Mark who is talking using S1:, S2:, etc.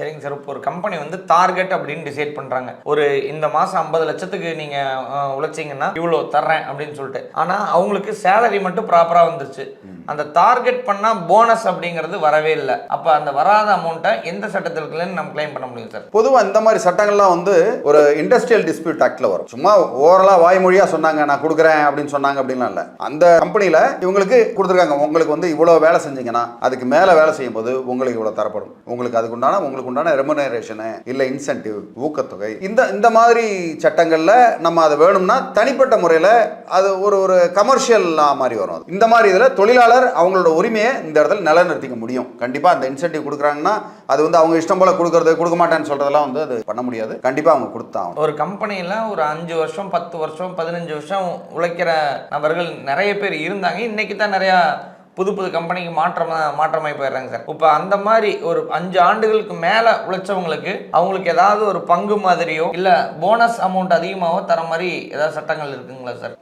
S1: சரிங்க சார். இப்போ ஒரு கம்பெனி வந்து டார்கெட் அப்படின்னு டிசைட் பண்றாங்க. ஒரு இந்த மாசம் 50 லட்சத்துக்கு நீங்க உழைச்சீங்கன்னா இவ்வளோ தர்றேன் அப்படின்னு சொல்லிட்டு. ஆனா அவங்களுக்கு சேலரி மட்டும் ப்ராப்பரா வந்துருச்சு. அந்த டார்கெட் பண்ணா போனஸ் அப்படிங்கிறது வரவே இல்லை. அப்ப அந்த வராத அமௌண்ட்டை எந்த சட்டத்திற்கு நம்ம கிளைம் பண்ண முடியும் சார்?
S2: பொதுவாக இந்த மாதிரி சட்டங்கள்லாம் வந்து ஒரு இண்டஸ்ட்ரியல் டிஸ்பியூட் ஆக்ட்ல வரும். சும்மா ஓரலா வாய்மொழியா சொன்னாங்க நான் கொடுக்குறேன் அப்படின்னு சொன்னாங்க அப்படின்லாம் இல்லை. அந்த கம்பெனியில இவங்களுக்கு கொடுத்துருக்காங்க, உங்களுக்கு வந்து இவ்வளவு வேலை செஞ்சீங்கன்னா அதுக்கு மேல வேலை செய்யும் போது உங்களுக்கு இவ்வளவு தரப்படும், உங்களுக்கு அதுக்குண்டான ரெமுனரேஷன் இல்ல இன்சென்டிவ் ஊக்கத்தொகை, இந்த மாதிரி சட்டங்கள்ல நம்ம அதை வேணும்னா தனிப்பட்ட முறையில் அது ஒரு கமர்ஷியல் மாதிரி வரும். இந்த மாதிரி இதில் தொழிலாளர் அவங்களோட உரிமையை இந்த இடத்துல நிலைநிறுத்திக்க முடியும். கண்டிப்பா அந்த இன்சென்டிவ் கொடுக்குறாங்கன்னா அது வந்து அவங்க இஷ்டம் போல கொடுக்க மாட்டேன்னு சொல்றதெல்லாம் வந்து அது பண்ண முடியாது. கண்டிப்பா அவங்க கொடுத்தாங்க.
S1: ஒரு கம்பெனியில ஒரு 5 வருஷம் 10 வருஷம் 15 வருஷம் உழைக்கிற நபர்கள் நிறைய பேர் இருந்தாங்க. இன்னைக்கு தான் நிறைய புது கம்பெனிக்கு மாற்றமாகி போயிடுறாங்க சார். இப்போ அந்த மாதிரி ஒரு 5 ஆண்டுகளுக்கு மேலே உழைச்சவங்களுக்கு அவங்களுக்கு ஏதாவது ஒரு பங்கு மாதிரியோ இல்லை போனஸ் அமௌண்ட் அதிகமாகவோ தர மாதிரி ஏதாவது சட்டங்கள் இருக்குங்களா சார்?